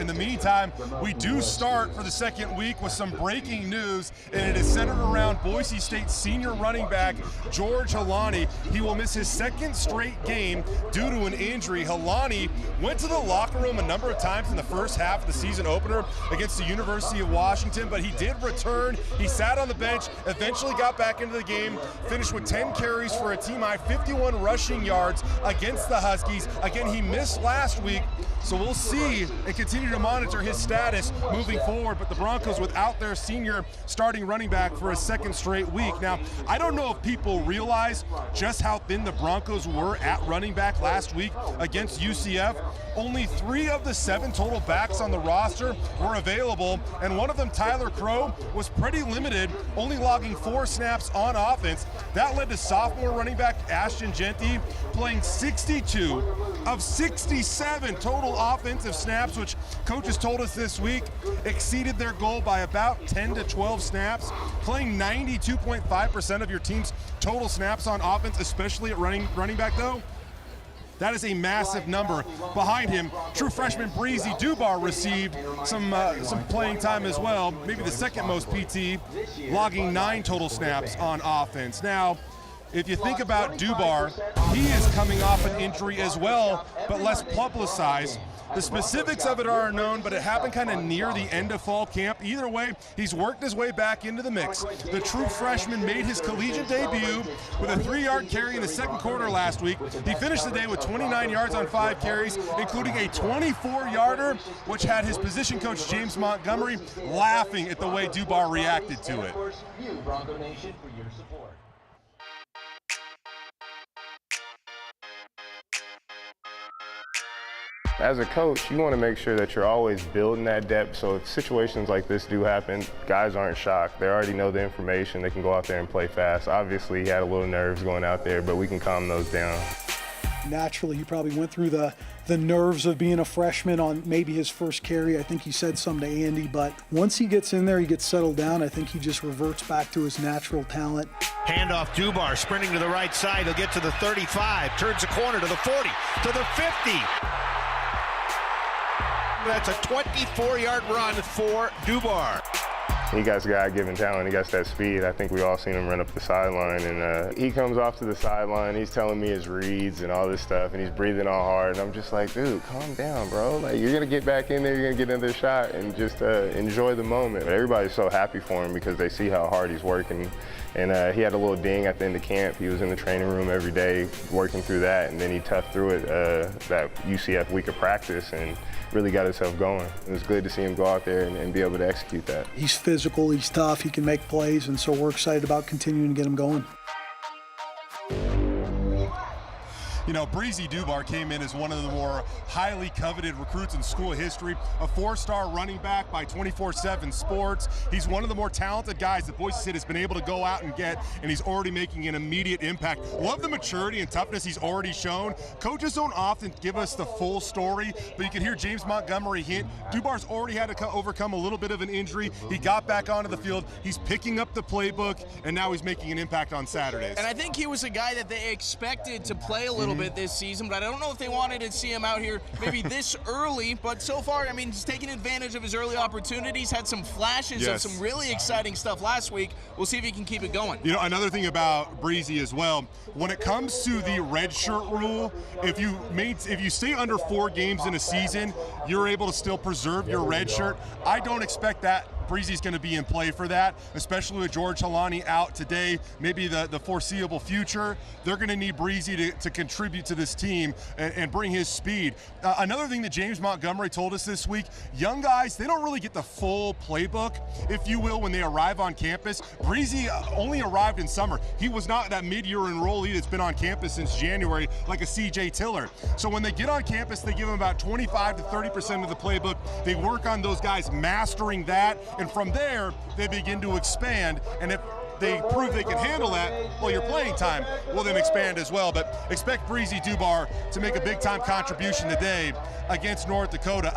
In the meantime, we do start for the second week with some breaking news, and it is centered around Boise State senior running back George Holani. He will miss his second straight game due to an injury. Holani went to the locker room a number of times in the first half of the season opener against the University of Washington, but he did return. He sat on the bench, eventually got back into the game, finished with 10 carries for a team-high 51 rushing yards against the Huskies. Again, he missed last week, so we'll see and continue to monitor his status moving forward. But the Broncos without their senior starting running back for a second straight week. Now, I don't know if people realize just how thin the Broncos were at running back last week against UCF. Only 3 of the 7 total backs on the roster were available, and one of them, Tyler Crow, was pretty limited, only logging 4 snaps on offense. That led to sophomore running back Ashton Jeanty playing 62 of 67 total offensive snaps, which coaches told us this week exceeded their goal by about 10 to 12 snaps, playing 92.5% of your team's total snaps on offense, especially at running back though. That is a massive number. Behind him, true freshman Breezy Dubar received some playing time as well, maybe the second most PT, logging 9 total snaps on offense. Now, if you think about Dubar, he is coming off an injury as well, but less publicized. The specifics of it are unknown, but it happened kind of near the end of fall camp. Either way, he's worked his way back into the mix. The true freshman made his collegiate debut with a 3-yard carry in the second quarter last week. He finished the day with 29 yards on 5 carries, including a 24-yarder, which had his position coach James Montgomery laughing at the way Dubar reacted to it. Bronco Nation for your support. As a coach, you want to make sure that you're always building that depth, so if situations like this do happen, guys aren't shocked. They already know the information. They can go out there and play fast. Obviously, he had a little nerves going out there, but we can calm those down. Naturally, he probably went through the nerves of being a freshman on maybe his first carry. I think he said something to Andy, but once he gets in there, he gets settled down. I think he just reverts back to his natural talent. Handoff, Dubar sprinting to the right side. He'll get to the 35, turns the corner to the 40, to the 50. That's a 24-yard run for Dubar. He got God-given talent. He got that speed. I think we all seen him run up the sideline, and he comes off to the sideline. He's telling me his reads and all this stuff, and he's breathing all hard. And I'm just like, dude, calm down, bro. Like, you're gonna get back in there, you're gonna get another shot, and just enjoy the moment. But everybody's so happy for him because they see how hard he's working. And he had a little ding at the end of camp. He was in the training room every day working through that, and then he toughed through it that UCF week of practice and really got himself going. It was good to see him go out there and be able to execute that. He's physical, he's tough, he can make plays, and so we're excited about continuing to get him going. You know, Breezy Dubar came in as one of the more highly coveted recruits in school history, a 4-star running back by 24/7 Sports. He's one of the more talented guys that Boise State has been able to go out and get, and he's already making an immediate impact. Love the maturity and toughness he's already shown. Coaches don't often give us the full story, but you can hear James Montgomery hint. Dubar's already had to overcome a little bit of an injury. He got back onto the field. He's picking up the playbook, and now he's making an impact on Saturdays. And I think he was a guy that they expected to play a little bit this season, but I don't know if they wanted to see him out here maybe this early, but so far, I mean, he's taking advantage of his early opportunities, had some flashes of some really exciting stuff last week. We'll see if he can keep it going. You know, another thing about Breezy as well, when it comes to the red shirt rule, if you stay under 4 games in a season, you're able to still preserve your red shirt. I don't expect that Breezy's going to be in play for that, especially with George Holani out today, maybe the foreseeable future. They're going to need Breezy to contribute to this team and bring his speed. Another thing that James Montgomery told us this week, young guys, they don't really get the full playbook, if you will, when they arrive on campus. Breezy only arrived in summer. He was not that mid-year enrollee that's been on campus since January like a CJ Tiller. So when they get on campus, they give them about 25 to 30% of the playbook. They work on those guys mastering that, and from there, they begin to expand. And if they prove they can handle that, well, your playing time will then expand as well. But expect Breezy Dubar to make a big-time contribution today against North Dakota.